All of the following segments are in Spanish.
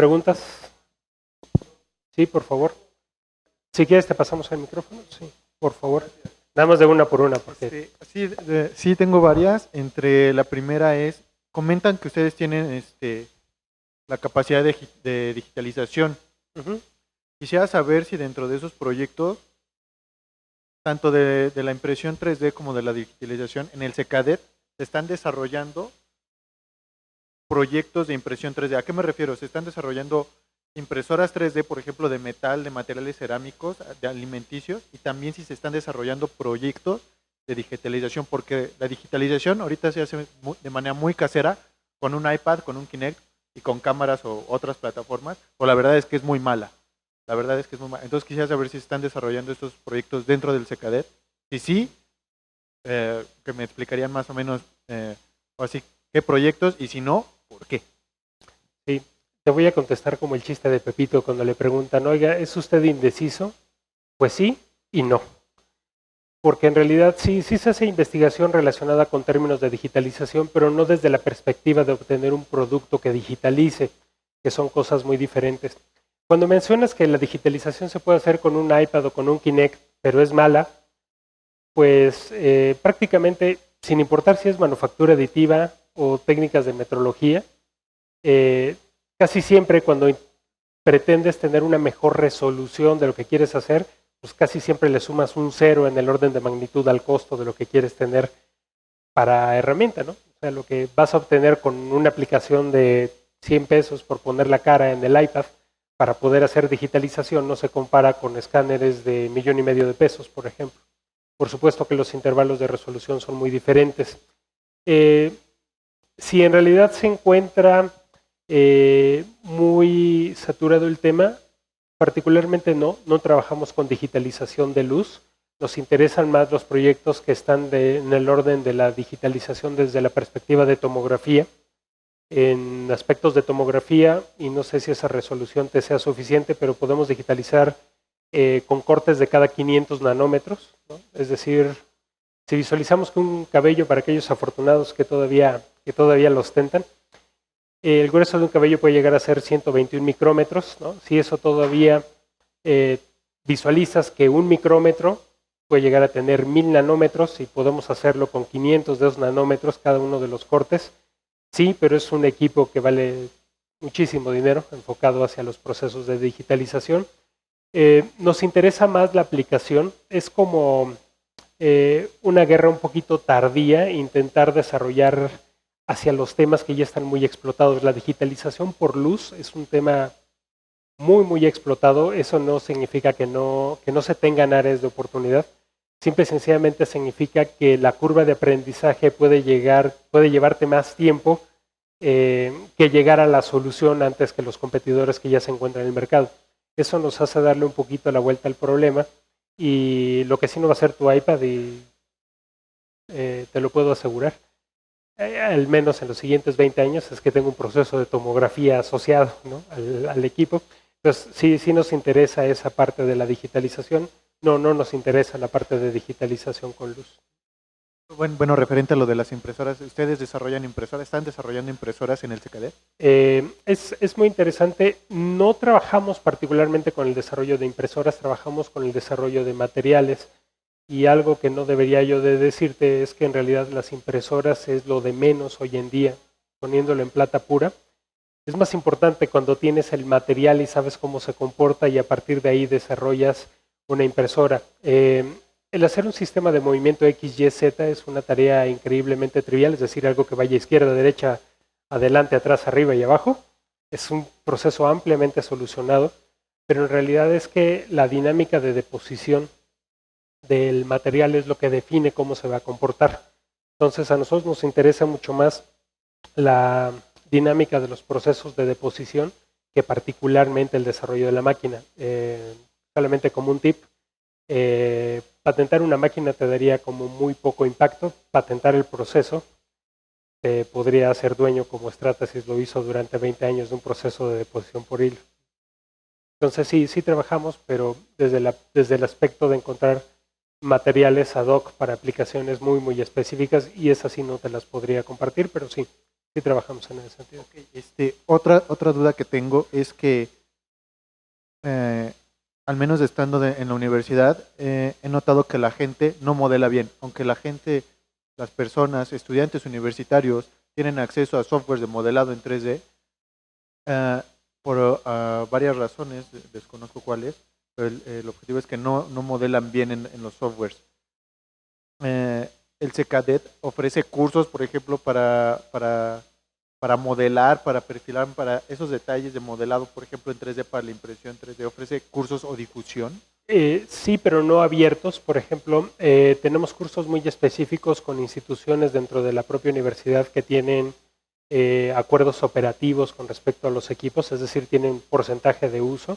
preguntas? Sí, por favor. Si quieres te pasamos el micrófono. Sí, por favor. Nada más de una por una. Porque... Sí, tengo varias. Entre la primera es, comentan que ustedes tienen la capacidad de digitalización. Quisiera saber si dentro de esos proyectos, tanto de la impresión 3D como de la digitalización, en el CECADET se están desarrollando proyectos de impresión 3D. ¿A qué me refiero? Se están desarrollando impresoras 3D, por ejemplo, de metal, de materiales cerámicos, de alimenticios, y también si se están desarrollando proyectos de digitalización, porque la digitalización ahorita se hace de manera muy casera, con un iPad, con un Kinect y con cámaras o otras plataformas, o la verdad es que es muy mala. La verdad es que es muy mala. Entonces quisiera saber si se están desarrollando estos proyectos dentro del CECADET. Si sí, que me explicarían más o menos, o así, qué proyectos, y si no, ¿por qué? Sí, te voy a contestar como el chiste de Pepito cuando le preguntan, oiga, ¿es usted indeciso? Pues sí y no. Porque en realidad sí se hace investigación relacionada con términos de digitalización, pero no desde la perspectiva de obtener un producto que digitalice, que son cosas muy diferentes. Cuando mencionas que la digitalización se puede hacer con un iPad o con un Kinect, pero es mala, pues prácticamente, sin importar si es manufactura aditiva o técnicas de metrología, casi siempre cuando pretendes tener una mejor resolución de lo que quieres hacer, pues casi siempre le sumas un 0 en el orden de magnitud al costo de lo que quieres tener para herramienta, ¿no? O sea, lo que vas a obtener con una aplicación de 100 pesos por poner la cara en el iPad para poder hacer digitalización no se compara con escáneres de 1,5 millones de pesos, por ejemplo. Por supuesto que los intervalos de resolución son muy diferentes. Si en realidad se encuentra muy saturado el tema, particularmente no trabajamos con digitalización de luz. Nos interesan más los proyectos que están en el orden de la digitalización desde la perspectiva de tomografía. En aspectos de tomografía, y no sé si esa resolución te sea suficiente, pero podemos digitalizar con cortes de cada 500 nanómetros, ¿no? Es decir, si visualizamos que un cabello, para aquellos afortunados que todavía lo ostentan, el grueso de un cabello puede llegar a ser 121 micrómetros, ¿no? Si eso todavía visualizas que un micrómetro puede llegar a tener 1000 nanómetros y podemos hacerlo con 500 de esos nanómetros cada uno de los cortes. Sí, pero es un equipo que vale muchísimo dinero enfocado hacia los procesos de digitalización. Nos interesa más la aplicación. Es como una guerra un poquito tardía, intentar desarrollar hacia los temas que ya están muy explotados. La digitalización por luz es un tema muy explotado. Eso no significa que no se tengan áreas de oportunidad. Simple y sencillamente significa que la curva de aprendizaje puede llevarte más tiempo que llegar a la solución antes que los competidores que ya se encuentran en el mercado. Eso nos hace darle un poquito la vuelta al problema, y lo que sí no va a ser tu iPad, y te lo puedo asegurar, al menos en los siguientes 20 años, es que tengo un proceso de tomografía asociado, ¿no? al equipo. Entonces sí nos interesa esa parte de la digitalización. No nos interesa la parte de digitalización con luz. Bueno, referente a lo de las impresoras, ¿ustedes desarrollan impresoras? ¿Están desarrollando impresoras en el CECADET? Es muy interesante. No trabajamos particularmente con el desarrollo de impresoras, trabajamos con el desarrollo de materiales. Y algo que no debería yo de decirte es que en realidad las impresoras es lo de menos hoy en día, poniéndolo en plata pura. Es más importante cuando tienes el material y sabes cómo se comporta, y a partir de ahí desarrollas una impresora. El hacer un sistema de movimiento X, Y, Z es una tarea increíblemente trivial, es decir, algo que vaya izquierda, derecha, adelante, atrás, arriba y abajo. Es un proceso ampliamente solucionado, pero en realidad es que la dinámica de deposición del material es lo que define cómo se va a comportar. Entonces a nosotros nos interesa mucho más la dinámica de los procesos de deposición que particularmente el desarrollo de la máquina. Solamente como un tip, patentar una máquina te daría como muy poco impacto. Patentar el proceso te podría hacer dueño, como Stratasys lo hizo durante 20 años, de un proceso de deposición por hilo. Entonces sí trabajamos, pero desde el aspecto de encontrar materiales ad hoc para aplicaciones muy específicas, y esas sí no te las podría compartir, pero sí Sí trabajamos en ese sentido. Ok, otra duda que tengo es que, eh, al menos estando en la universidad, he notado que la gente no modela bien, aunque la gente, las personas, estudiantes universitarios, tienen acceso a software de modelado en 3D, eh, por varias razones, desconozco cuáles, pero el objetivo es que no modelan bien en los softwares. El CKDET ofrece cursos, por ejemplo, para modelar, para perfilar, para esos detalles de modelado, por ejemplo, en 3D para la impresión 3D, ofrece cursos o difusión. Sí, pero no abiertos. Por ejemplo, tenemos cursos muy específicos con instituciones dentro de la propia universidad que tienen acuerdos operativos con respecto a los equipos, es decir, tienen porcentaje de uso,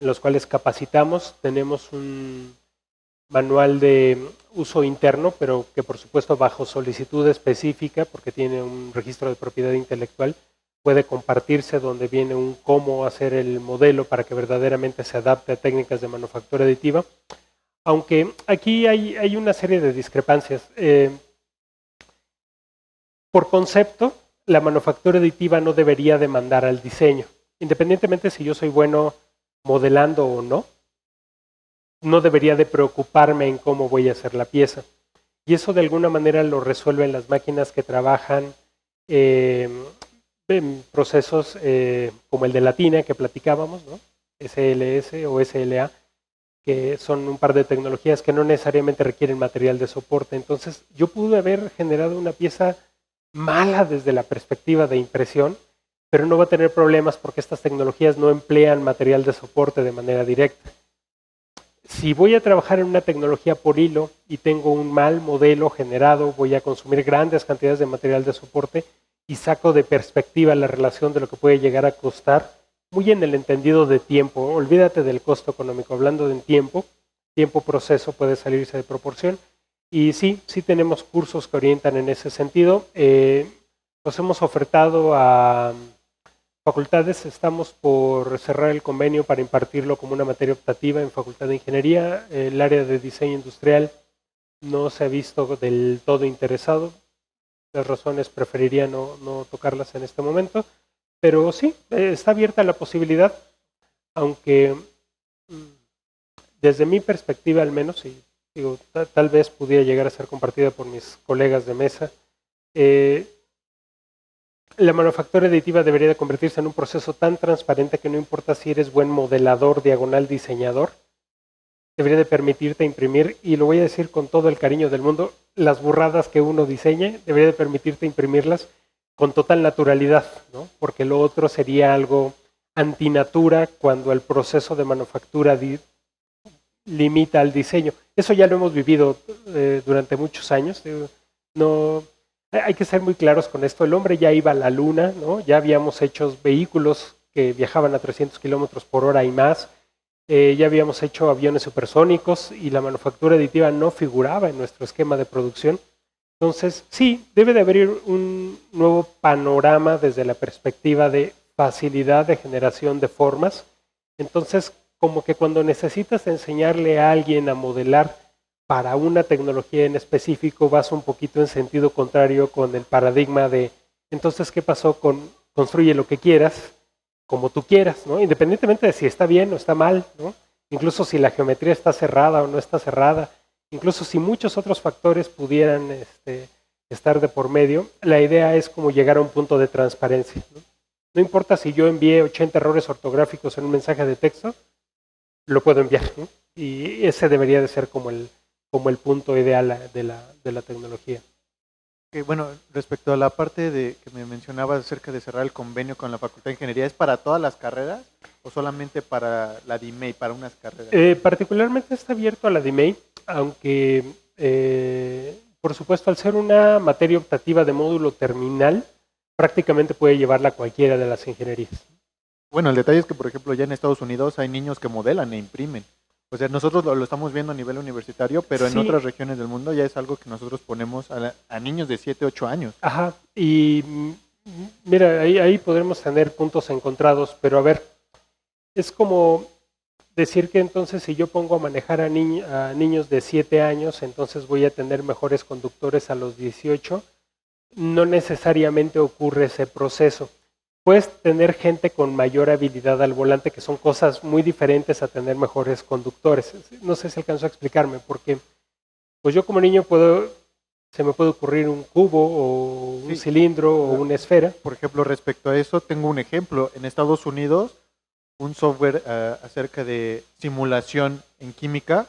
en los cuales capacitamos. Tenemos un manual de uso interno, pero que por supuesto bajo solicitud específica, porque tiene un registro de propiedad intelectual, puede compartirse donde viene un cómo hacer el modelo para que verdaderamente se adapte a técnicas de manufactura aditiva. Aunque aquí hay una serie de discrepancias. Por concepto, la manufactura aditiva no debería demandar al diseño. Independientemente si yo soy bueno modelando o no, no debería de preocuparme en cómo voy a hacer la pieza. Y eso de alguna manera lo resuelven las máquinas que trabajan en procesos como el de la tina que platicábamos, ¿no? SLS o SLA, que son un par de tecnologías que no necesariamente requieren material de soporte. Entonces, yo pude haber generado una pieza mala desde la perspectiva de impresión, pero no va a tener problemas porque estas tecnologías no emplean material de soporte de manera directa. Si voy a trabajar en una tecnología por hilo y tengo un mal modelo generado, voy a consumir grandes cantidades de material de soporte y saco de perspectiva la relación de lo que puede llegar a costar, muy en el entendido de tiempo. Olvídate del costo económico, hablando de tiempo proceso puede salirse de proporción. Y sí tenemos cursos que orientan en ese sentido. Los hemos ofertado a facultades, estamos por cerrar el convenio para impartirlo como una materia optativa en Facultad de Ingeniería. El área de diseño industrial no se ha visto del todo interesado. Las razones preferiría no tocarlas en este momento. Pero sí, está abierta la posibilidad, aunque desde mi perspectiva al menos, y digo, tal vez pudiera llegar a ser compartida por mis colegas de mesa, la manufactura aditiva debería de convertirse en un proceso tan transparente que no importa si eres buen modelador, diagonal diseñador, debería de permitirte imprimir, y lo voy a decir con todo el cariño del mundo, las burradas que uno diseñe, debería de permitirte imprimirlas con total naturalidad, ¿no? Porque lo otro sería algo antinatura cuando el proceso de manufactura limita al diseño. Eso ya lo hemos vivido durante muchos años. No, hay que ser muy claros con esto. El hombre ya iba a la luna, ¿no? Ya habíamos hecho vehículos que viajaban a 300 kilómetros por hora y más. Ya habíamos hecho aviones supersónicos y la manufactura aditiva no figuraba en nuestro esquema de producción. Entonces, sí, debe de haber un nuevo panorama desde la perspectiva de facilidad de generación de formas. Entonces, como que cuando necesitas enseñarle a alguien a modelar para una tecnología en específico, vas un poquito en sentido contrario con el paradigma de, entonces, ¿qué pasó con construye lo que quieras, como tú quieras, ¿no? Independientemente de si está bien o está mal, ¿no? Incluso si la geometría está cerrada o no está cerrada, incluso si muchos otros factores pudieran estar de por medio, la idea es como llegar a un punto de transparencia, ¿no? No importa si yo envié 80 errores ortográficos en un mensaje de texto, lo puedo enviar, ¿no? Y ese debería de ser como el punto ideal de la tecnología. Bueno, respecto a la parte de que me mencionabas acerca de cerrar el convenio con la Facultad de Ingeniería, ¿es para todas las carreras o solamente para la DIMEI, para unas carreras? Particularmente está abierto a la DIMEI, aunque por supuesto al ser una materia optativa de módulo terminal, prácticamente puede llevarla cualquiera de las ingenierías. Bueno, el detalle es que, por ejemplo, ya en Estados Unidos hay niños que modelan e imprimen. O sea, nosotros lo estamos viendo a nivel universitario, pero en otras regiones del mundo ya es algo que nosotros ponemos a niños de 7, 8 años. Ajá, y mira, ahí podremos tener puntos encontrados, pero a ver, es como decir que entonces si yo pongo a manejar a niños de 7 años, entonces voy a tener mejores conductores a los 18. no necesariamente ocurre ese proceso. Puedes tener gente con mayor habilidad al volante, que son cosas muy diferentes a tener mejores conductores. No sé si alcanzo a explicarme, porque pues yo como niño se me puede ocurrir un cubo o un Sí. cilindro o una esfera. Por ejemplo, respecto a eso, tengo un ejemplo. En Estados Unidos, un software acerca de simulación en química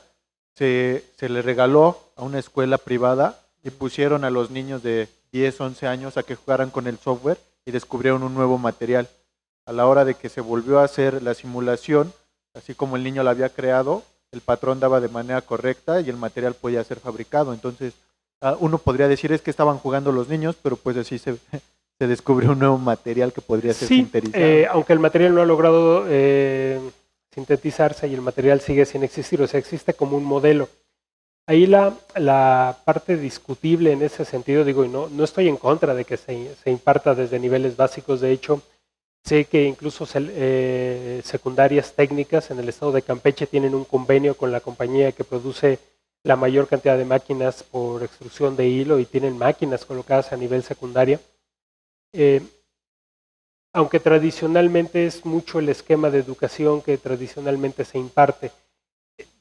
se le regaló a una escuela privada y pusieron a los niños de 10, 11 años a que jugaran con el software y descubrieron un nuevo material. A la hora de que se volvió a hacer la simulación, así como el niño la había creado, el patrón daba de manera correcta y el material podía ser fabricado. Entonces, uno podría decir es que estaban jugando los niños, pero pues así se descubrió un nuevo material que podría ser Sí, sintetizado. aunque el material no ha logrado sintetizarse y el material sigue sin existir, o sea, existe como un modelo. Ahí la parte discutible en ese sentido, digo, y no estoy en contra de que se imparta desde niveles básicos, de hecho, sé que incluso secundarias técnicas en el estado de Campeche tienen un convenio con la compañía que produce la mayor cantidad de máquinas por extrusión de hilo y tienen máquinas colocadas a nivel secundaria. Aunque tradicionalmente es mucho el esquema de educación que tradicionalmente se imparte,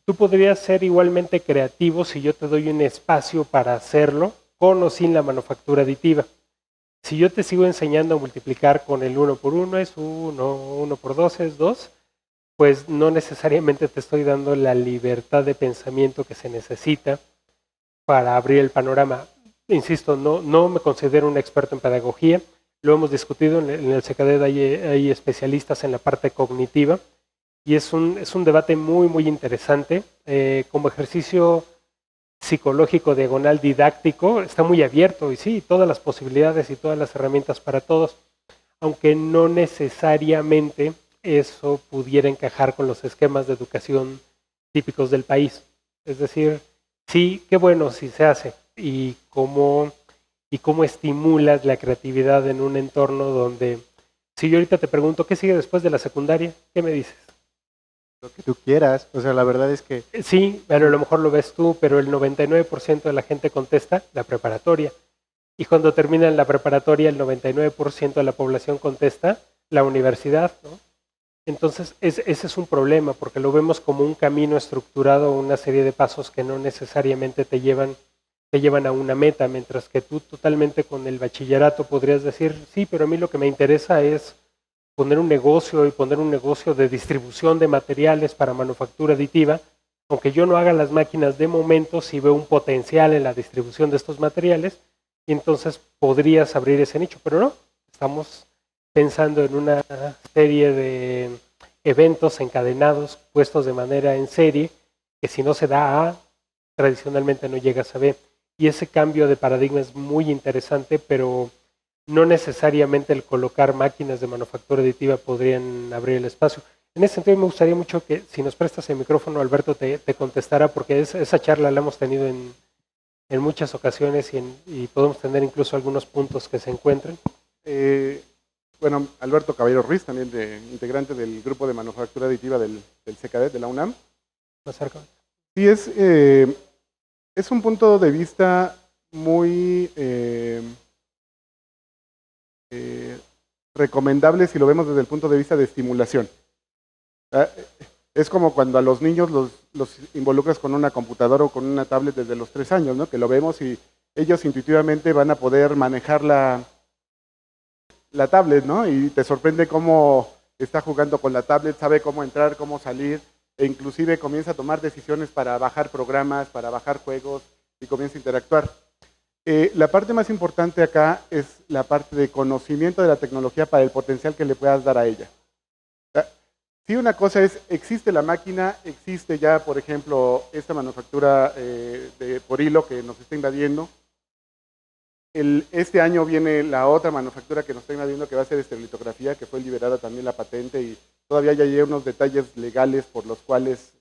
tú podrías ser igualmente creativo si yo te doy un espacio para hacerlo, con o sin la manufactura aditiva. Si yo te sigo enseñando a multiplicar con el 1 por 1 es 1, 1 por 2 es 2, pues no necesariamente te estoy dando la libertad de pensamiento que se necesita para abrir el panorama. Insisto, no me considero un experto en pedagogía, lo hemos discutido en el CECADED, hay especialistas en la parte cognitiva, y es un debate muy, muy interesante. Como ejercicio psicológico diagonal didáctico, está muy abierto, y sí, todas las posibilidades y todas las herramientas para todos, aunque no necesariamente eso pudiera encajar con los esquemas de educación típicos del país. Es decir, sí, qué bueno si se hace, y cómo estimulas la creatividad en un entorno donde, si yo ahorita te pregunto, ¿qué sigue después de la secundaria? ¿Qué me dices? Lo que tú quieras. O sea, la verdad es que Sí, pero a lo mejor lo ves tú, pero el 99% de la gente contesta la preparatoria. Y cuando terminan la preparatoria, el 99% de la población contesta la universidad, ¿no? Entonces, ese es un problema, porque lo vemos como un camino estructurado, una serie de pasos que no necesariamente te llevan a una meta, mientras que tú totalmente con el bachillerato podrías decir, sí, pero a mí lo que me interesa es poner un negocio y poner un negocio de distribución de materiales para manufactura aditiva, aunque yo no haga las máquinas de momento, sí veo un potencial en la distribución de estos materiales y entonces podrías abrir ese nicho, pero no, estamos pensando en una serie de eventos encadenados, puestos de manera en serie, que si no se da A, tradicionalmente no llegas a B. Y ese cambio de paradigma es muy interesante, pero no necesariamente el colocar máquinas de manufactura aditiva podrían abrir el espacio. En ese sentido me gustaría mucho que si nos prestas el micrófono, Alberto, te contestara, porque esa charla la hemos tenido en muchas ocasiones y podemos tener incluso algunos puntos que se encuentren. Bueno, Alberto Caballero Ruiz, también integrante del grupo de manufactura aditiva del CECADET de la UNAM. Más cerca. Sí, es un punto de vista muy recomendable si lo vemos desde el punto de vista de estimulación. Es como cuando a los niños los involucras con una computadora o con una tablet desde los 3 años, ¿no? Que lo vemos y ellos intuitivamente van a poder manejar la tablet, ¿no? Y te sorprende cómo está jugando con la tablet, sabe cómo entrar, cómo salir, e inclusive comienza a tomar decisiones para bajar programas, para bajar juegos y comienza a interactuar. La parte más importante acá es la parte de conocimiento de la tecnología para el potencial que le puedas dar a ella. Sí, una cosa es, existe la máquina, existe ya, por ejemplo, esta manufactura por hilo que nos está invadiendo. Este año viene la otra manufactura que nos está invadiendo, que va a ser estereolitografía, que fue liberada también la patente y todavía ya hay unos detalles legales por los cuales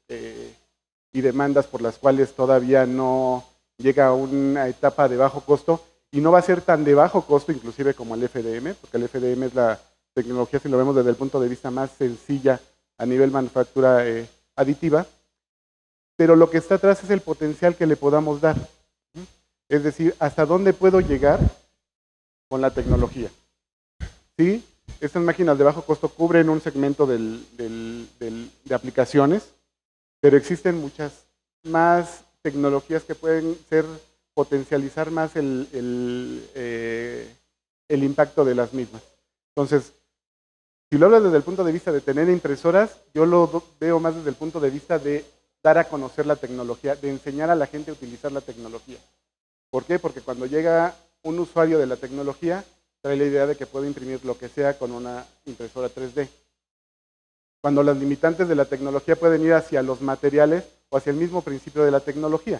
y demandas por las cuales todavía no llega a una etapa de bajo costo y no va a ser tan de bajo costo inclusive como el FDM, porque el FDM es la tecnología, si lo vemos desde el punto de vista más sencilla a nivel manufactura aditiva, pero lo que está atrás es el potencial que le podamos dar. Es decir, hasta dónde puedo llegar con la tecnología. Sí, estas máquinas de bajo costo cubren un segmento de aplicaciones, pero existen muchas más tecnologías que pueden potencializar más el impacto de las mismas. Entonces, si lo hablas desde el punto de vista de tener impresoras, yo lo veo más desde el punto de vista de dar a conocer la tecnología, de enseñar a la gente a utilizar la tecnología. ¿Por qué? Porque cuando llega un usuario de la tecnología, trae la idea de que puede imprimir lo que sea con una impresora 3D. Cuando las limitantes de la tecnología pueden ir hacia los materiales o hacia el mismo principio de la tecnología.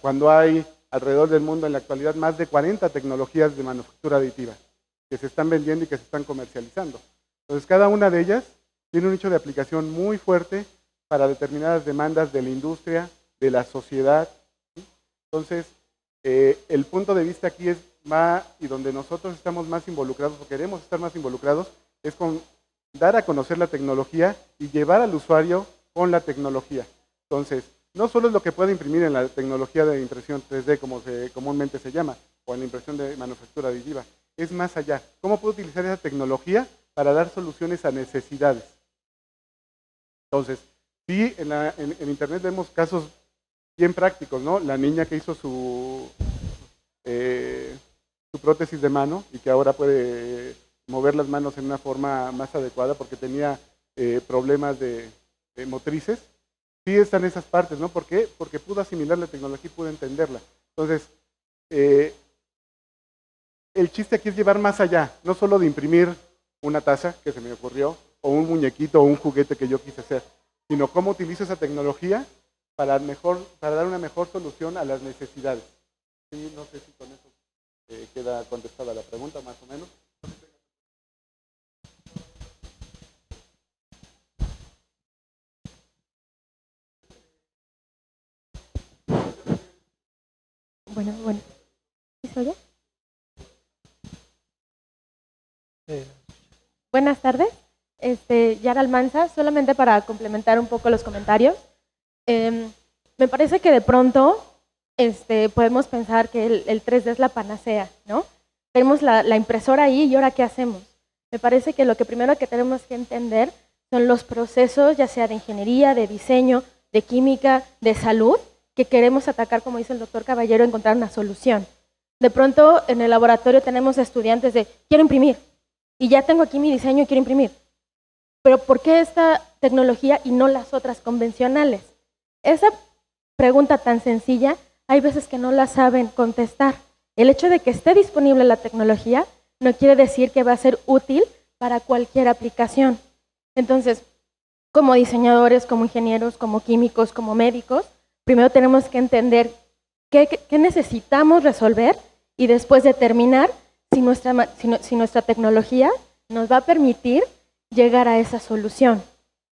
Cuando hay alrededor del mundo en la actualidad más de 40 tecnologías de manufactura aditiva que se están vendiendo y que se están comercializando. Entonces, cada una de ellas tiene un nicho de aplicación muy fuerte para determinadas demandas de la industria, de la sociedad. Entonces, el punto de vista aquí es más, y donde nosotros estamos más involucrados, o queremos estar más involucrados, es con dar a conocer la tecnología y llevar al usuario con la tecnología. Entonces, no solo es lo que puede imprimir en la tecnología de impresión 3D, como comúnmente se llama, o en la impresión de manufactura aditiva, es más allá. ¿Cómo puedo utilizar esa tecnología para dar soluciones a necesidades? Entonces, sí, en Internet vemos casos bien prácticos, ¿no? La niña que hizo su prótesis de mano y que ahora puede mover las manos en una forma más adecuada porque tenía problemas de motrices. Sí están esas partes, ¿no? ¿Por qué? Porque pudo asimilar la tecnología y pudo entenderla. Entonces, el chiste aquí es llevar más allá, no solo de imprimir una taza que se me ocurrió, o un muñequito o un juguete que yo quise hacer, sino cómo utilizo esa tecnología para dar una mejor solución a las necesidades. Sí, no sé si con eso queda contestada la pregunta, más o menos. Bueno. ¿Sí se oye? Buenas tardes. Yara Almanza, solamente para complementar un poco los comentarios. Me parece que de pronto podemos pensar que el 3D es la panacea, ¿no? Tenemos la impresora ahí y ahora ¿qué hacemos? Me parece que lo que primero que tenemos que entender son los procesos, ya sea de ingeniería, de diseño, de química, de salud, que queremos atacar, como dice el doctor Caballero, encontrar una solución. De pronto en el laboratorio tenemos estudiantes de, quiero imprimir, y ya tengo aquí mi diseño y quiero imprimir. Pero ¿por qué esta tecnología y no las otras convencionales? Esa pregunta tan sencilla, hay veces que no la saben contestar. El hecho de que esté disponible la tecnología no quiere decir que va a ser útil para cualquier aplicación. Entonces, como diseñadores, como ingenieros, como químicos, como médicos, primero tenemos que entender qué necesitamos resolver y después determinar si nuestra tecnología nos va a permitir llegar a esa solución.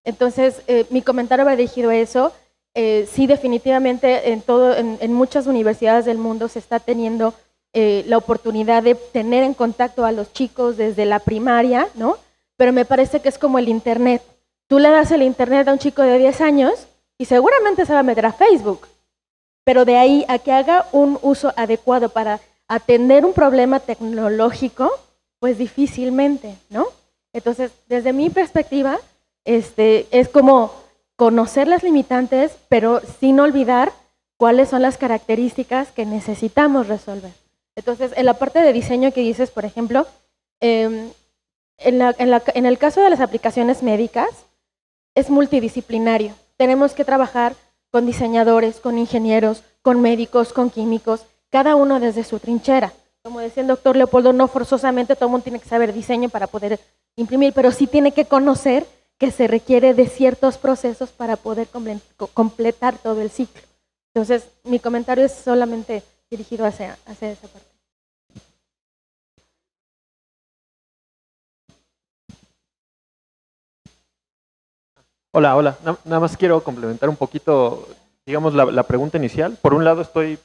Entonces, mi comentario va dirigido a eso. Sí, definitivamente en muchas universidades del mundo se está teniendo la oportunidad de tener en contacto a los chicos desde la primaria, ¿no? Pero me parece que es como el Internet. Tú le das el Internet a un chico de 10 años y seguramente se va a meter a Facebook. Pero de ahí a que haga un uso adecuado para atender un problema tecnológico, pues difícilmente, ¿no? Entonces, desde mi perspectiva, es como conocer las limitantes, pero sin olvidar cuáles son las características que necesitamos resolver. Entonces, en la parte de diseño que dices, por ejemplo, en el caso de las aplicaciones médicas, es multidisciplinario. Tenemos que trabajar con diseñadores, con ingenieros, con médicos, con químicos, cada uno desde su trinchera. Como decía el doctor Leopoldo, no forzosamente todo el mundo tiene que saber diseño para poder imprimir, pero sí tiene que conocer que se requiere de ciertos procesos para poder completar todo el ciclo. Entonces, mi comentario es solamente dirigido hacia esa parte. Hola. Nada más quiero complementar un poquito, digamos, la pregunta inicial. Por un lado, estoy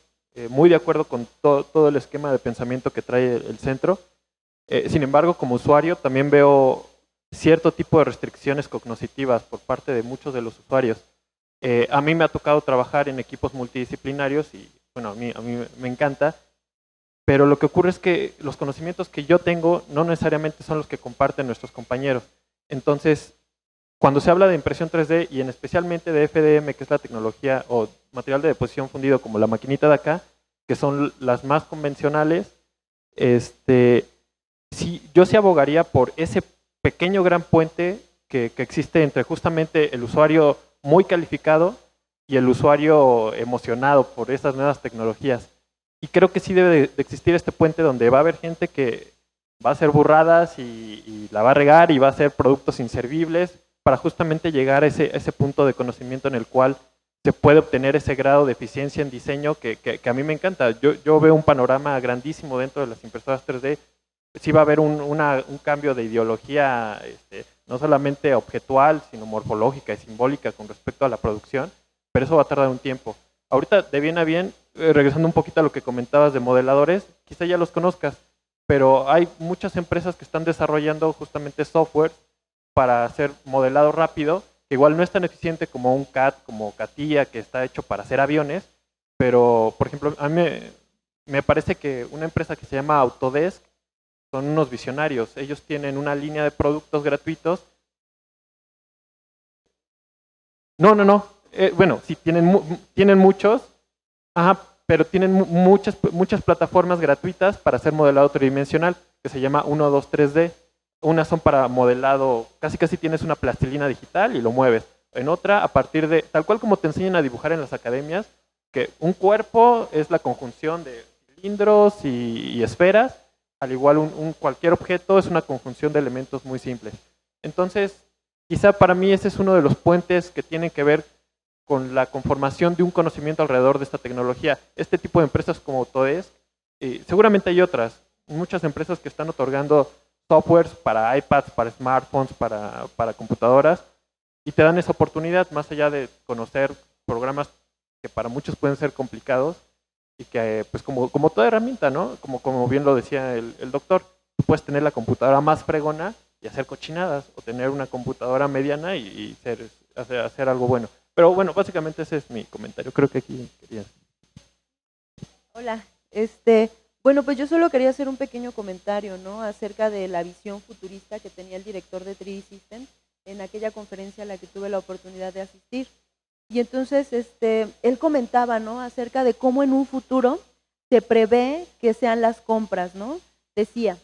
muy de acuerdo con todo el esquema de pensamiento que trae el centro. Sin embargo, como usuario, también veo cierto tipo de restricciones cognitivas por parte de muchos de los usuarios. A mí me ha tocado trabajar en equipos multidisciplinarios y, bueno, a mí me encanta, pero lo que ocurre es que los conocimientos que yo tengo no necesariamente son los que comparten nuestros compañeros. Entonces, cuando se habla de impresión 3D y en especialmente de FDM, que es la tecnología o material de deposición fundido como la maquinita de acá, que son las más convencionales, yo sí abogaría por ese pequeño gran puente que existe entre justamente el usuario muy calificado y el usuario emocionado por esas nuevas tecnologías. Y creo que sí debe de existir este puente donde va a haber gente que va a hacer burradas y la va a regar y va a hacer productos inservibles para justamente llegar a ese punto de conocimiento en el cual se puede obtener ese grado de eficiencia en diseño que a mí me encanta. Yo veo un panorama grandísimo dentro de las impresoras 3D. Sí va a haber un cambio de ideología, no solamente objetual, sino morfológica y simbólica con respecto a la producción, pero eso va a tardar un tiempo. Ahorita, de bien a bien, regresando un poquito a lo que comentabas de modeladores, quizá ya los conozcas, pero hay muchas empresas que están desarrollando justamente software para hacer modelado rápido, que igual no es tan eficiente como un CAD, como CATIA, que está hecho para hacer aviones, pero, por ejemplo, a mí me parece que una empresa que se llama Autodesk son unos visionarios. Ellos tienen una línea de productos gratuitos. No. Bueno, sí, tienen muchos, pero tienen muchas plataformas gratuitas para hacer modelado tridimensional, que se llama 1, 2, 3D. Unas son para modelado, casi tienes una plastilina digital y lo mueves. En otra, a partir de, tal cual como te enseñan a dibujar en las academias, que un cuerpo es la conjunción de cilindros y esferas, al igual cualquier objeto es una conjunción de elementos muy simples. Entonces, quizá para mí ese es uno de los puentes que tienen que ver con la conformación de un conocimiento alrededor de esta tecnología. Este tipo de empresas como Autodesk, seguramente hay otras, muchas empresas que están otorgando softwares para iPads, para smartphones, para computadoras, y te dan esa oportunidad, más allá de conocer programas que para muchos pueden ser complicados, y que pues como toda herramienta, ¿no? Como bien lo decía el doctor, tú puedes tener la computadora más fregona y hacer cochinadas, o tener una computadora mediana y hacer algo bueno. Pero bueno, básicamente ese es mi comentario. Creo que aquí quería. Hola, bueno, pues yo solo quería hacer un pequeño comentario, ¿no? Acerca de la visión futurista que tenía el director de 3D Systems en aquella conferencia a la que tuve la oportunidad de asistir. Y entonces, él comentaba, ¿no? Acerca de cómo en un futuro se prevé que sean las compras, ¿no? Decía,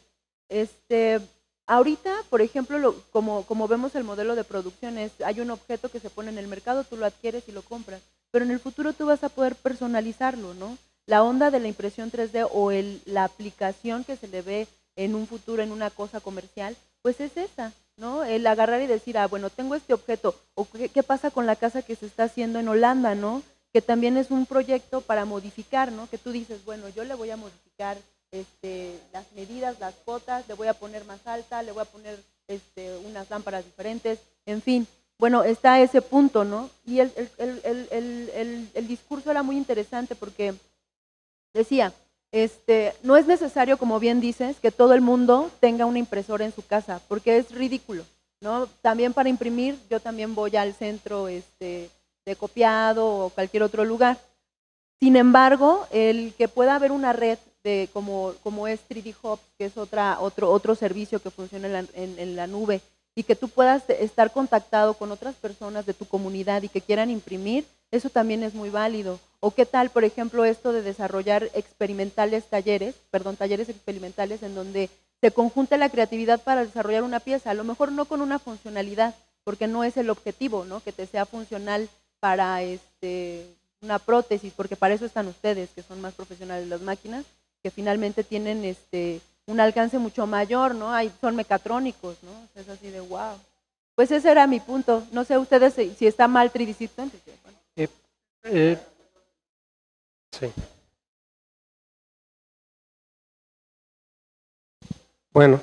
ahorita, por ejemplo, como vemos el modelo de producción, hay un objeto que se pone en el mercado, tú lo adquieres y lo compras, pero en el futuro tú vas a poder personalizarlo, ¿no? La onda de la impresión 3D o la aplicación que se le ve en un futuro en una cosa comercial, pues es esa, ¿no? El agarrar y decir, bueno, tengo este objeto, o qué pasa con la casa que se está haciendo en Holanda, ¿no? Que también es un proyecto para modificar, ¿no? Que tú dices, bueno, yo le voy a modificar las medidas, las cotas, le voy a poner más alta, le voy a poner unas lámparas diferentes, en fin. Bueno, está ese punto, ¿no? Y el discurso era muy interesante porque decía, no es necesario, como bien dices, que todo el mundo tenga una impresora en su casa, porque es ridículo, ¿no? También para imprimir, yo también voy al centro de copiado o cualquier otro lugar. Sin embargo, el que pueda haber una red como es 3D Hub, que es otro servicio que funciona en la nube, y que tú puedas estar contactado con otras personas de tu comunidad y que quieran imprimir, eso también es muy válido. O qué tal, por ejemplo, esto de desarrollar talleres experimentales en donde se conjunte la creatividad para desarrollar una pieza, a lo mejor no con una funcionalidad, porque no es el objetivo, ¿no? Que te sea funcional para una prótesis, porque para eso están ustedes, que son más profesionales de las máquinas, que finalmente tienen un alcance mucho mayor, ¿no? Son mecatrónicos, ¿no? Es así de wow. Pues ese era mi punto. No sé ustedes si está mal 3D Systems. Sí. Bueno,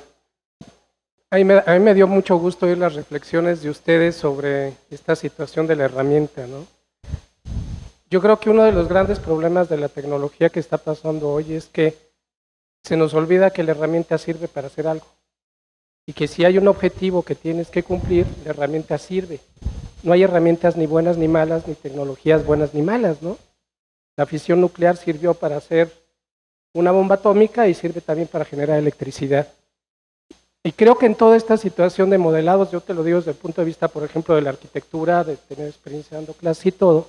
a mí me dio mucho gusto oír las reflexiones de ustedes sobre esta situación de la herramienta, ¿no? Yo creo que uno de los grandes problemas de la tecnología que está pasando hoy es que se nos olvida que la herramienta sirve para hacer algo y que si hay un objetivo que tienes que cumplir, la herramienta sirve. No hay herramientas ni buenas ni malas, ni tecnologías buenas ni malas, ¿no? La fisión nuclear sirvió para hacer una bomba atómica y sirve también para generar electricidad. Y creo que en toda esta situación de modelados, yo te lo digo desde el punto de vista, por ejemplo, de la arquitectura, de tener experiencia dando clases y todo,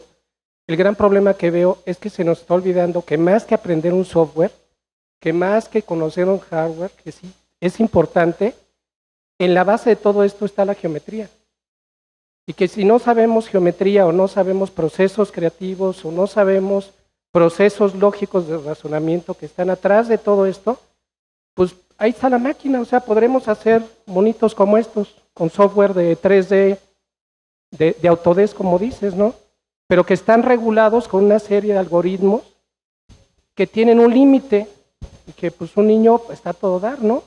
el gran problema que veo es que se nos está olvidando que más que aprender un software, que más que conocer un hardware, que sí es importante, en la base de todo esto está la geometría. Y que si no sabemos geometría o no sabemos procesos creativos o no sabemos procesos lógicos de razonamiento que están atrás de todo esto, pues ahí está la máquina, o sea, podremos hacer monitos como estos, con software de 3D, de Autodesk, como dices, ¿no? Pero que están regulados con una serie de algoritmos que tienen un límite y que pues un niño está a todo dar, ¿no?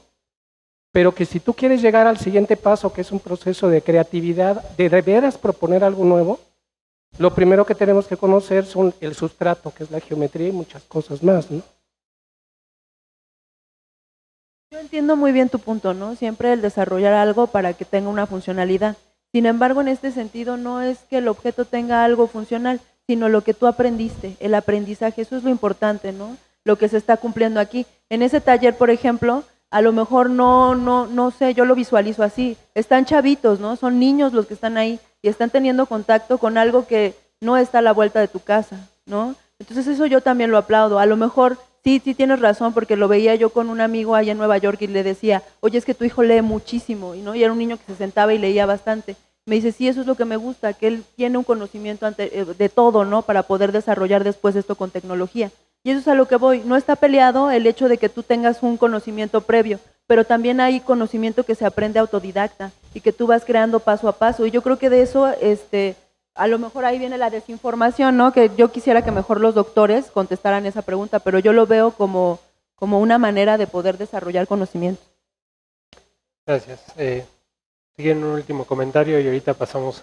Pero que si tú quieres llegar al siguiente paso, que es un proceso de creatividad, de veras proponer algo nuevo, lo primero que tenemos que conocer son el sustrato, que es la geometría y muchas cosas más, ¿no? Yo entiendo muy bien tu punto, ¿no? Siempre el desarrollar algo para que tenga una funcionalidad. Sin embargo, en este sentido no es que el objeto tenga algo funcional, sino lo que tú aprendiste, el aprendizaje, eso es lo importante, ¿no? Lo que se está cumpliendo aquí. En ese taller, por ejemplo, a lo mejor no sé, yo lo visualizo así, están chavitos, ¿no? Son niños los que están ahí y están teniendo contacto con algo que no está a la vuelta de tu casa, ¿no? Entonces eso yo también lo aplaudo. A lo mejor sí tienes razón, porque lo veía yo con un amigo allá en Nueva York y le decía, oye, es que tu hijo lee muchísimo, ¿no? Y era un niño que se sentaba y leía bastante. Me dice, sí, eso es lo que me gusta, que él tiene un conocimiento de todo, ¿no? Para poder desarrollar después esto con tecnología. Y eso es a lo que voy. No está peleado el hecho de que tú tengas un conocimiento previo, pero también hay conocimiento que se aprende autodidacta y que tú vas creando paso a paso. Y yo creo que de eso, a lo mejor ahí viene la desinformación, ¿no? Que yo quisiera que mejor los doctores contestaran esa pregunta, pero yo lo veo como una manera de poder desarrollar conocimiento. Gracias. Siguen un último comentario y ahorita pasamos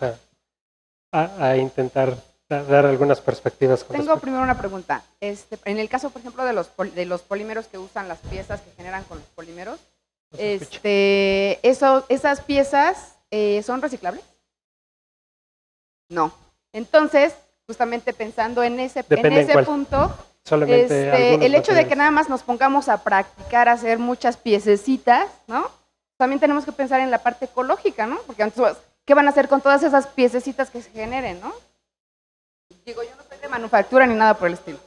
a intentar dar algunas perspectivas. Tengo primero una pregunta. En el caso, por ejemplo, de los polímeros que usan las piezas que generan con los polímeros, ¿esas piezas son reciclables? No. Entonces, justamente pensando en ese punto, el hecho de que nada más nos pongamos a practicar, a hacer muchas piececitas, ¿no? También tenemos que pensar en la parte ecológica, ¿no? Porque entonces, ¿qué van a hacer con todas esas piececitas que se generen, no? Digo, yo no soy de manufactura ni nada por el estilo.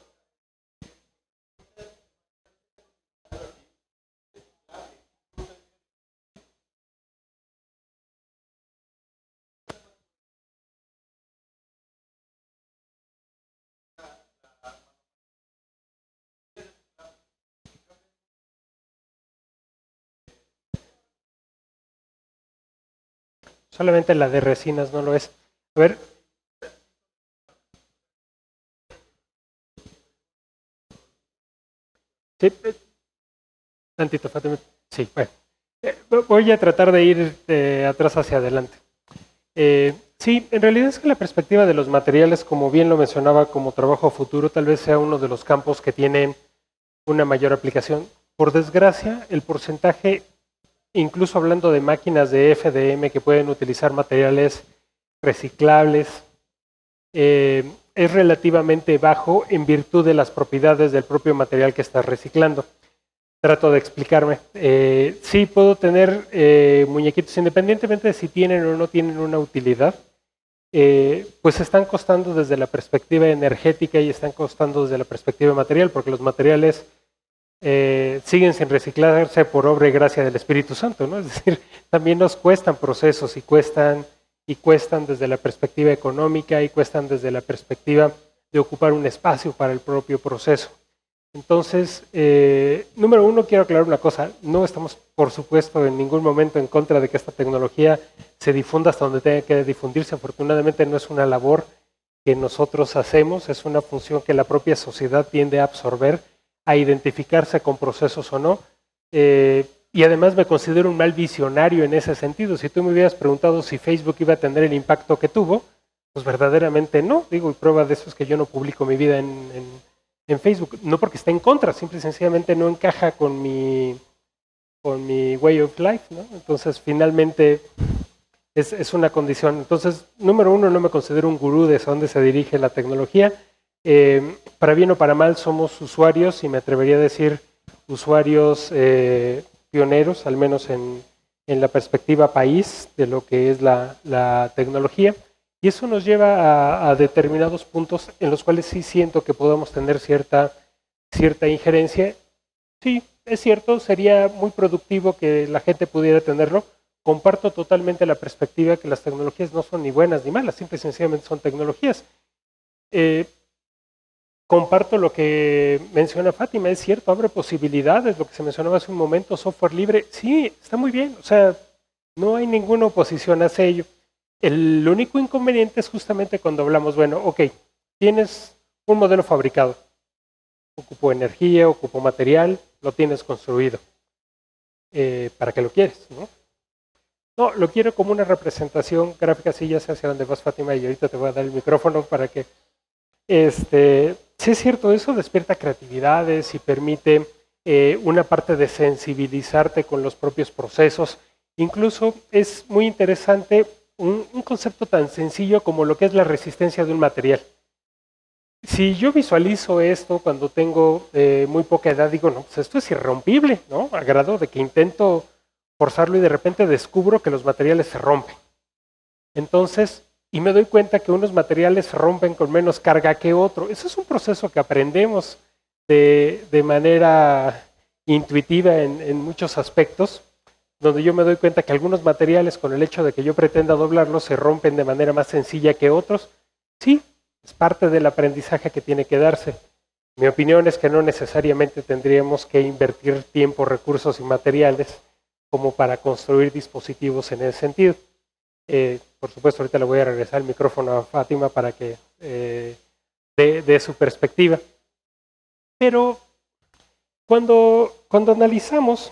Solamente la de resinas no lo es. A ver. Sí, tantito, Fátima. Sí, bueno. Voy a tratar de ir atrás hacia adelante. Sí, en realidad es que la perspectiva de los materiales, como bien lo mencionaba, como trabajo futuro, tal vez sea uno de los campos que tienen una mayor aplicación. Por desgracia, el porcentaje, incluso hablando de máquinas de FDM que pueden utilizar materiales reciclables, es relativamente bajo en virtud de las propiedades del propio material que estás reciclando. Trato de explicarme. Sí puedo tener muñequitos, independientemente de si tienen o no tienen una utilidad, pues están costando desde la perspectiva energética y están costando desde la perspectiva material, porque los materiales siguen sin reciclarse por obra y gracia del Espíritu Santo, ¿no? Es decir, también nos cuestan procesos y cuestan desde la perspectiva económica y cuestan desde la perspectiva de ocupar un espacio para el propio proceso. Entonces, número uno, quiero aclarar una cosa. No estamos, por supuesto, en ningún momento en contra de que esta tecnología se difunda hasta donde tenga que difundirse. Afortunadamente no es una labor que nosotros hacemos, es una función que la propia sociedad tiende a absorber, a identificarse con procesos o no. Y además me considero un mal visionario en ese sentido. Si tú me hubieras preguntado si Facebook iba a tener el impacto que tuvo, pues verdaderamente no. Digo, y prueba de eso es que yo no publico mi vida en Facebook. No porque esté en contra, simple y sencillamente no encaja con mi way of life, ¿no? Entonces, finalmente, es una condición. Entonces, número uno, no me considero un gurú de hacia dónde se dirige la tecnología. Para bien o para mal somos usuarios, y me atrevería a decir usuarios pioneros, al menos en la perspectiva país de lo que es la tecnología, y eso nos lleva a determinados puntos en los cuales sí siento que podemos tener cierta injerencia. Sí, es cierto, sería muy productivo que la gente pudiera tenerlo. Comparto totalmente la perspectiva que las tecnologías no son ni buenas ni malas, simple y sencillamente son tecnologías. Comparto lo que menciona Fátima, es cierto, abre posibilidades, lo que se mencionaba hace un momento, software libre, sí, está muy bien, o sea, no hay ninguna oposición hacia ello. El único inconveniente es justamente cuando hablamos, bueno, ok, tienes un modelo fabricado, ocupo energía, ocupo material, lo tienes construido. ¿Para qué lo quieres? No, lo quiero como una representación gráfica, sí, ya sé hacia dónde vas, Fátima, y ahorita te voy a dar el micrófono para que... sí es cierto, eso despierta creatividades y permite una parte de sensibilizarte con los propios procesos. Incluso es muy interesante un concepto tan sencillo como lo que es la resistencia de un material. Si yo visualizo esto cuando tengo muy poca edad, digo, no, pues esto es irrompible, ¿no? A grado de que intento forzarlo y de repente descubro que los materiales se rompen. Entonces, y me doy cuenta que unos materiales se rompen con menos carga que otro. Eso es un proceso que aprendemos de manera intuitiva en muchos aspectos, donde yo me doy cuenta que algunos materiales, con el hecho de que yo pretenda doblarlos, se rompen de manera más sencilla que otros. Sí, es parte del aprendizaje que tiene que darse. Mi opinión es que no necesariamente tendríamos que invertir tiempo, recursos y materiales como para construir dispositivos en ese sentido. Por supuesto, ahorita le voy a regresar el micrófono a Fátima para que dé su perspectiva. Pero cuando analizamos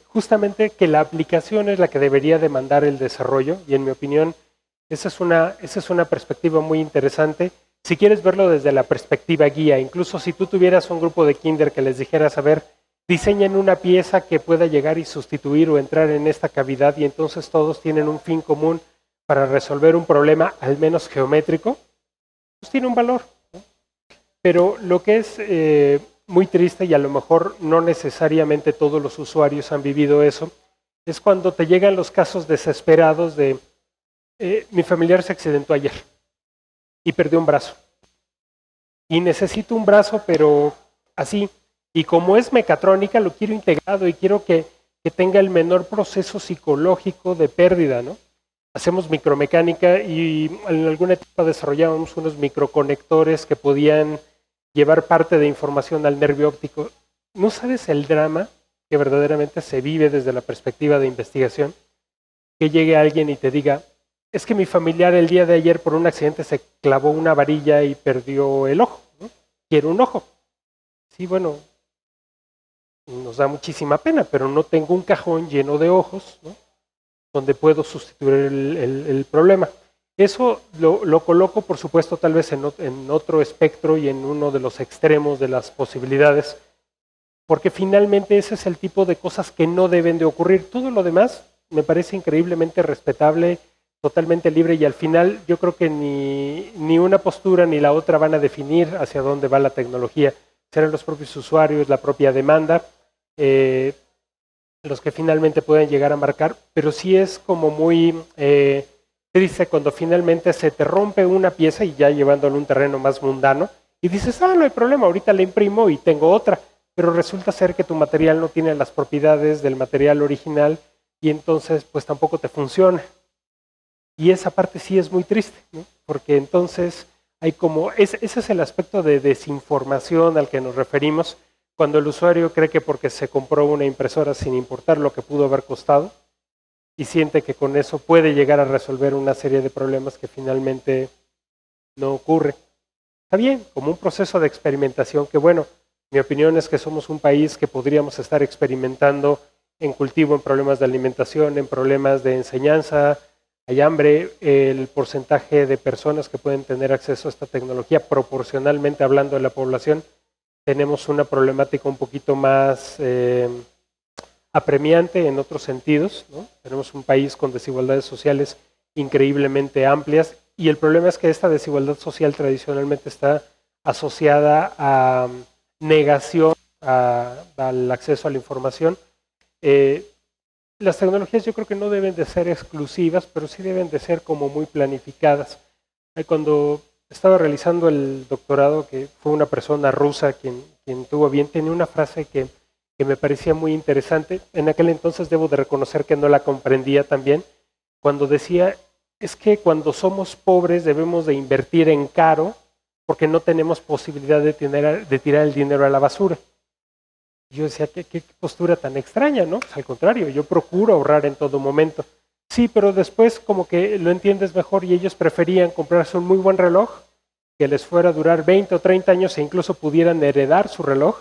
justamente que la aplicación es la que debería demandar el desarrollo, y en mi opinión esa es una perspectiva muy interesante. Si quieres verlo desde la perspectiva guía, incluso si tú tuvieras un grupo de kinder que les dijeras, a ver, diseñen una pieza que pueda llegar y sustituir o entrar en esta cavidad, y entonces todos tienen un fin común para resolver un problema, al menos geométrico, pues tiene un valor, ¿no? Pero lo que es muy triste, y a lo mejor no necesariamente todos los usuarios han vivido eso, es cuando te llegan los casos desesperados de mi familiar se accidentó ayer y perdió un brazo. Y necesito un brazo, pero así. Y como es mecatrónica, lo quiero integrado y quiero que tenga el menor proceso psicológico de pérdida, ¿no? Hacemos micromecánica y en alguna etapa desarrollábamos unos microconectores que podían llevar parte de información al nervio óptico. ¿No sabes el drama que verdaderamente se vive desde la perspectiva de investigación? Que llegue alguien y te diga, es que mi familiar el día de ayer por un accidente se clavó una varilla y perdió el ojo, ¿no? Quiero un ojo. Sí, bueno, nos da muchísima pena, pero no tengo un cajón lleno de ojos, ¿no? Donde puedo sustituir el problema. Eso lo coloco, por supuesto, tal vez en otro espectro y en uno de los extremos de las posibilidades, porque finalmente ese es el tipo de cosas que no deben de ocurrir. Todo lo demás me parece increíblemente respetable, totalmente libre, y al final yo creo que ni una postura ni la otra van a definir hacia dónde va la tecnología. Serán los propios usuarios, la propia demanda, los que finalmente pueden llegar a marcar, pero sí es como muy triste cuando finalmente se te rompe una pieza, y ya llevándolo a un terreno más mundano, y dices, no hay problema, ahorita la imprimo y tengo otra, pero resulta ser que tu material no tiene las propiedades del material original, y entonces pues tampoco te funciona. Y esa parte sí es muy triste, ¿no? Porque entonces hay ese es el aspecto de desinformación al que nos referimos, cuando el usuario cree que porque se compró una impresora sin importar lo que pudo haber costado, y siente que con eso puede llegar a resolver una serie de problemas que finalmente no ocurre. Está bien, como un proceso de experimentación que, bueno, mi opinión es que somos un país que podríamos estar experimentando en cultivo, en problemas de alimentación, en problemas de enseñanza. Hay hambre, el porcentaje de personas que pueden tener acceso a esta tecnología, proporcionalmente hablando de la población, tenemos una problemática un poquito más apremiante en otros sentidos, ¿no? Tenemos un país con desigualdades sociales increíblemente amplias, y el problema es que esta desigualdad social tradicionalmente está asociada a negación al acceso a la información. Las tecnologías yo creo que no deben de ser exclusivas, pero sí deben de ser como muy planificadas. Cuando estaba realizando el doctorado, que fue una persona rusa quien tuvo bien, tenía una frase que me parecía muy interesante. En aquel entonces debo de reconocer que no la comprendía tan bien, cuando decía, es que cuando somos pobres debemos de invertir en caro porque no tenemos posibilidad de tirar el dinero a la basura. Yo decía, ¿qué postura tan extraña, ¿no? Pues al contrario, yo procuro ahorrar en todo momento. Sí, pero después como que lo entiendes mejor y ellos preferían comprarse un muy buen reloj que les fuera a durar 20 o 30 años e incluso pudieran heredar su reloj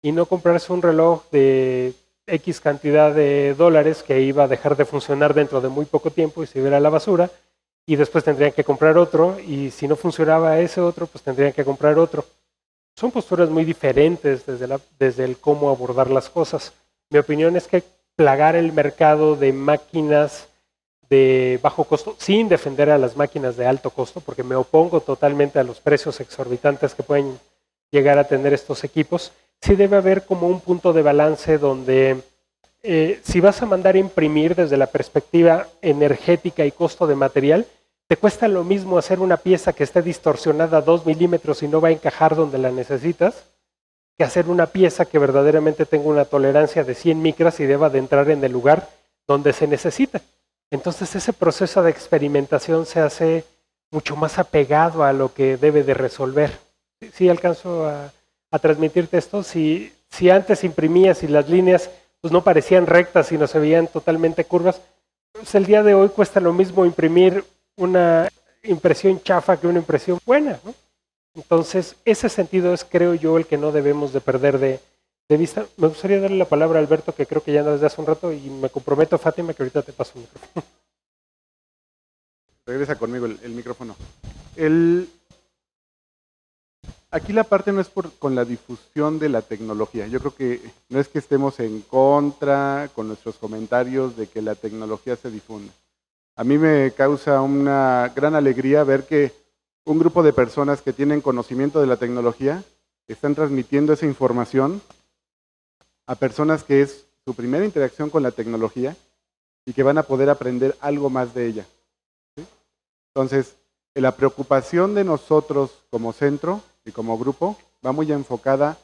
y no comprarse un reloj de X cantidad de dólares que iba a dejar de funcionar dentro de muy poco tiempo y se iba a la basura y después tendrían que comprar otro y si no funcionaba ese otro, pues tendrían que comprar otro. Son posturas muy diferentes desde el cómo abordar las cosas. Mi opinión es que plagar el mercado de máquinas de bajo costo, sin defender a las máquinas de alto costo, porque me opongo totalmente a los precios exorbitantes que pueden llegar a tener estos equipos, sí debe haber como un punto de balance donde si vas a mandar a imprimir desde la perspectiva energética y costo de material, te cuesta lo mismo hacer una pieza que esté distorsionada a 2 milímetros y no va a encajar donde la necesitas, que hacer una pieza que verdaderamente tenga una tolerancia de 100 micras y deba de entrar en el lugar donde se necesita. Entonces ese proceso de experimentación se hace mucho más apegado a lo que debe de resolver. Sí alcanzo a transmitirte esto. Si antes imprimías y las líneas pues no parecían rectas, sino se veían totalmente curvas, pues el día de hoy cuesta lo mismo imprimir una impresión chafa que una impresión buena, ¿no? Entonces, ese sentido es, creo yo, el que no debemos de perder de vista. Me gustaría darle la palabra a Alberto, que creo que ya no desde hace un rato, y me comprometo, Fátima, que ahorita te paso el micrófono. Regresa conmigo el micrófono. Aquí la parte no es con la difusión de la tecnología. Yo creo que no es que estemos en contra con nuestros comentarios de que la tecnología se difunda. A mí me causa una gran alegría ver que un grupo de personas que tienen conocimiento de la tecnología están transmitiendo esa información a personas que es su primera interacción con la tecnología y que van a poder aprender algo más de ella. ¿Sí? Entonces, la preocupación de nosotros como centro y como grupo va muy enfocada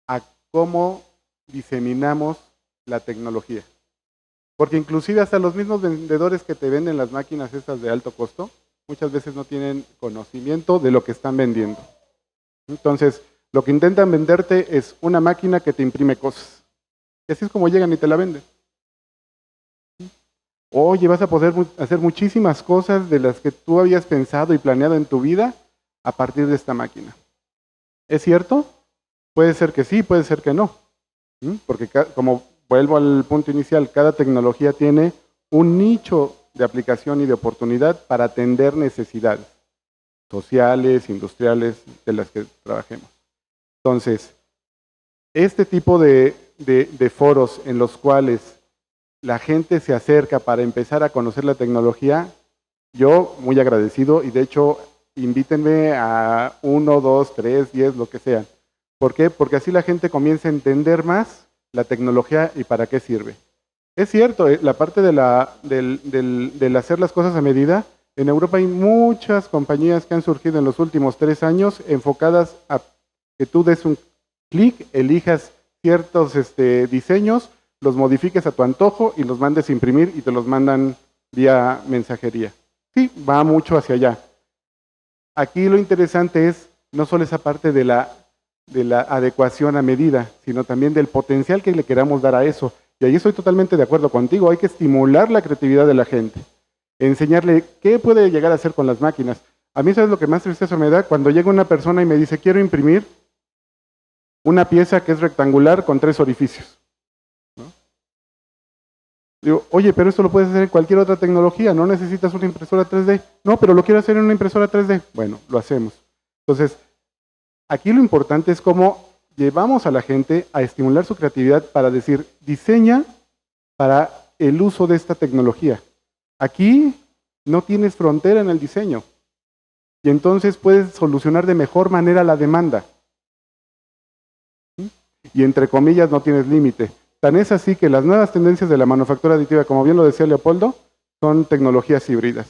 a cómo diseminamos la tecnología. Porque inclusive hasta los mismos vendedores que te venden las máquinas estas de alto costo, muchas veces no tienen conocimiento de lo que están vendiendo. Entonces, lo que intentan venderte es una máquina que te imprime cosas. Y así es como llegan y te la venden. Oye, vas a poder hacer muchísimas cosas de las que tú habías pensado y planeado en tu vida a partir de esta máquina. ¿Es cierto? Puede ser que sí, puede ser que no. Porque como vuelvo al punto inicial, cada tecnología tiene un nicho de aplicación y de oportunidad para atender necesidades sociales, industriales, de las que trabajemos. Entonces, este tipo de foros en los cuales la gente se acerca para empezar a conocer la tecnología, yo muy agradecido y de hecho invítenme a 1, 2, 3, 10, lo que sea. ¿Por qué? Porque así la gente comienza a entender más la tecnología y para qué sirve. Es cierto, la parte del hacer las cosas a medida, en Europa hay muchas compañías que han surgido en los últimos 3 años enfocadas a que tú des un clic, elijas ciertos diseños, los modifiques a tu antojo y los mandes a imprimir y te los mandan vía mensajería. Sí, va mucho hacia allá. Aquí lo interesante es no solo esa parte de la adecuación a medida, sino también del potencial que le queramos dar a eso. Y ahí estoy totalmente de acuerdo contigo, hay que estimular la creatividad de la gente, enseñarle qué puede llegar a hacer con las máquinas. A mí, ¿sabes lo que más tristeza me da? Cuando llega una persona y me dice, quiero imprimir una pieza que es rectangular con 3 orificios. ¿No? Digo, oye, pero esto lo puedes hacer en cualquier otra tecnología, no necesitas una impresora 3D. No, pero lo quiero hacer en una impresora 3D. Bueno, lo hacemos. Entonces, aquí lo importante es cómo llevamos a la gente a estimular su creatividad para decir, diseña para el uso de esta tecnología. Aquí no tienes frontera en el diseño. y entonces puedes solucionar de mejor manera la demanda. Y entre comillas no tienes límite. Tan es así que las nuevas tendencias de la manufactura aditiva, como bien lo decía Leopoldo, son tecnologías híbridas.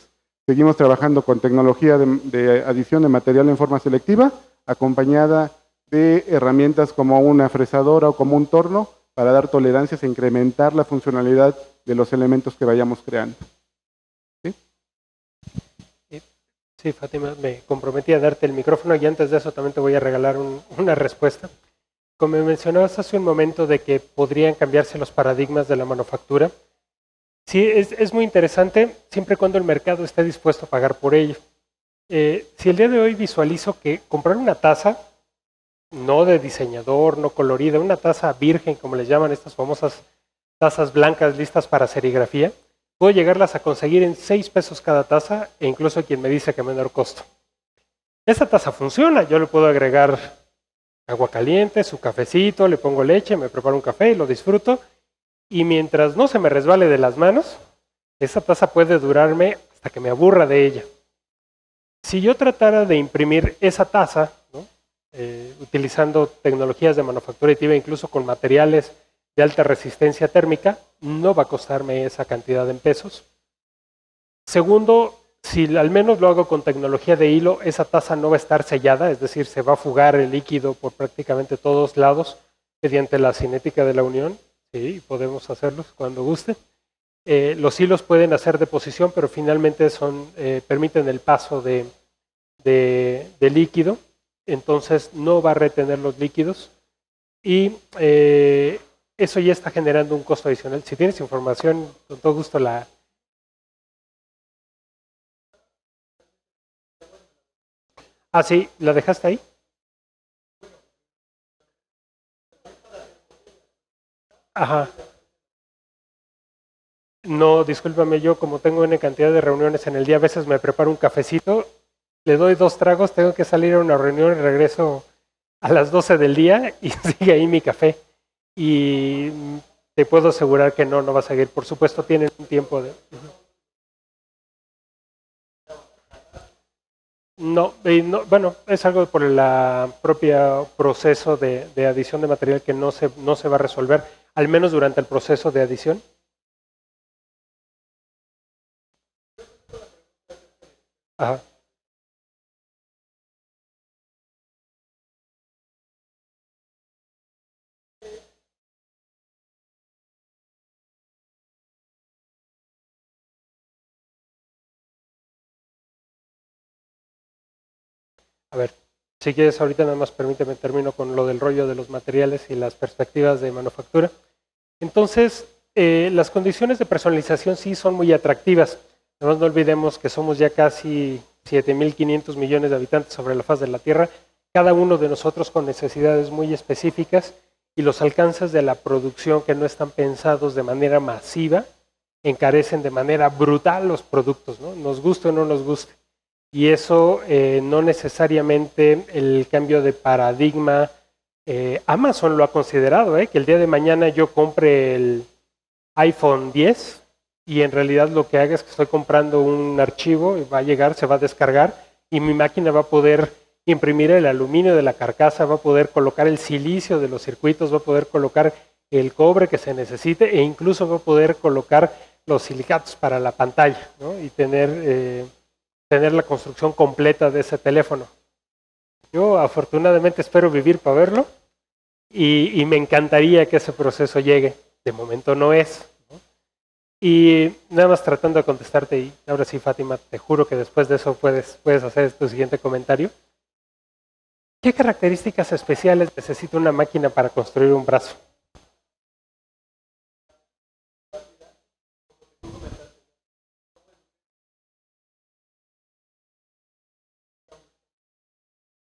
Seguimos trabajando con tecnología de adición de material en forma selectiva, acompañada de herramientas como una fresadora o como un torno para dar tolerancias e incrementar la funcionalidad de los elementos que vayamos creando. ¿Sí? Sí, Fátima, me comprometí a darte el micrófono y antes de eso también te voy a regalar una respuesta. Como mencionabas hace un momento de que podrían cambiarse los paradigmas de la manufactura, sí, es muy interesante siempre y cuando el mercado esté dispuesto a pagar por ello. Si el día de hoy visualizo que comprar una taza, no de diseñador, no colorida, una taza virgen, como les llaman estas famosas tazas blancas listas para serigrafía, puedo llegarlas a conseguir en 6 pesos cada taza e incluso quien me dice que menor costo. Esa taza funciona, yo le puedo agregar agua caliente, su cafecito, le pongo leche, me preparo un café y lo disfruto. Y mientras no se me resbale de las manos, esa taza puede durarme hasta que me aburra de ella. Si yo tratara de imprimir esa taza, ¿no? Utilizando tecnologías de manufactura aditiva, incluso con materiales de alta resistencia térmica, no va a costarme esa cantidad en pesos. Segundo, si al menos lo hago con tecnología de hilo, esa taza no va a estar sellada, es decir, se va a fugar el líquido por prácticamente todos lados mediante la cinética de la unión. Sí, podemos hacerlos cuando guste. Los hilos pueden hacer deposición, pero finalmente permiten el paso de líquido, entonces no va a retener los líquidos y eso ya está generando un costo adicional. Si tienes información, con todo gusto la... Ah, sí, ¿la dejaste ahí? Ajá. No, discúlpame, yo como tengo una cantidad de reuniones en el día, a veces me preparo un cafecito, le doy 2 tragos, tengo que salir a una reunión y regreso a las 12 del día y sigue ahí mi café. Y te puedo asegurar que no va a seguir. Por supuesto, tienen un tiempo de... No, bueno, es algo por el propio proceso de adición de material que no se va a resolver, al menos durante el proceso de adición. Ajá. A ver, si quieres ahorita nada más permíteme termino con lo del rollo de los materiales y las perspectivas de manufactura. Entonces, las condiciones de personalización sí son muy atractivas. Además, no olvidemos que somos ya casi 7.500 millones de habitantes sobre la faz de la Tierra, cada uno de nosotros con necesidades muy específicas y los alcances de la producción que no están pensados de manera masiva encarecen de manera brutal los productos, ¿no? Nos guste o no nos guste. Y eso no necesariamente el cambio de paradigma, Amazon lo ha considerado, que el día de mañana yo compre el iPhone 10 y en realidad lo que haga es que estoy comprando un archivo y va a llegar, se va a descargar y mi máquina va a poder imprimir el aluminio de la carcasa, va a poder colocar el silicio de los circuitos, va a poder colocar el cobre que se necesite e incluso va a poder colocar los silicatos para la pantalla, ¿no? Y tener la construcción completa de ese teléfono. Yo afortunadamente espero vivir para verlo y me encantaría que ese proceso llegue. De momento no es, ¿no? Y nada más tratando de contestarte, y ahora sí, Fátima, te juro que después de eso puedes hacer tu siguiente comentario. ¿Qué características especiales necesita una máquina para construir un brazo?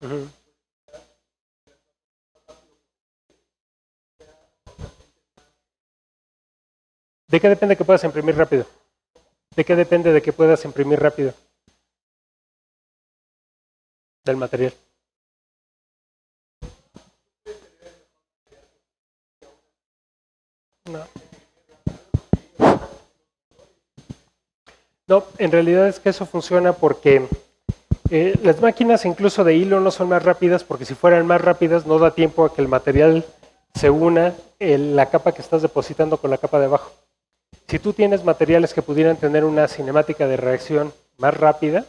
Uh-huh. ¿De qué depende que puedas imprimir rápido? ¿De qué depende de que puedas imprimir rápido? Del material. No. No, en realidad es que eso funciona porque Las máquinas incluso de hilo no son más rápidas porque si fueran más rápidas no da tiempo a que el material se una la capa que estás depositando con la capa de abajo. Si tú tienes materiales que pudieran tener una cinemática de reacción más rápida,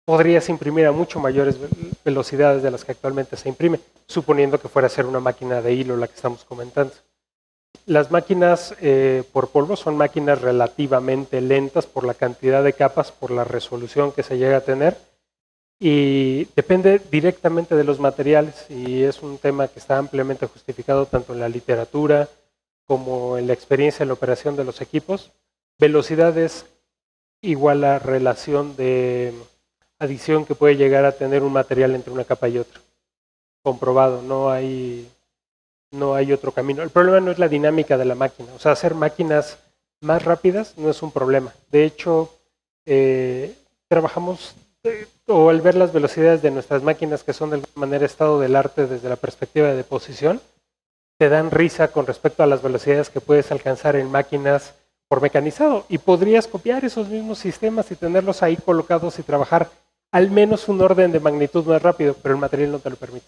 podrías imprimir a mucho mayores velocidades de las que actualmente se imprime, suponiendo que fuera a ser una máquina de hilo la que estamos comentando. Las máquinas por polvo son máquinas relativamente lentas por la cantidad de capas, por la resolución que se llega a tener, y depende directamente de los materiales, y es un tema que está ampliamente justificado tanto en la literatura como en la experiencia en la operación de los equipos. Velocidad es igual a relación de adición que puede llegar a tener un material entre una capa y otra. Comprobado, no hay otro camino. El problema no es la dinámica de la máquina, o sea, hacer máquinas más rápidas no es un problema. De hecho, trabajamos, o al ver las velocidades de nuestras máquinas, que son de alguna manera estado del arte desde la perspectiva de deposición, te dan risa con respecto a las velocidades que puedes alcanzar en máquinas por mecanizado. Y podrías copiar esos mismos sistemas y tenerlos ahí colocados y trabajar al menos un orden de magnitud más rápido, pero el material no te lo permite.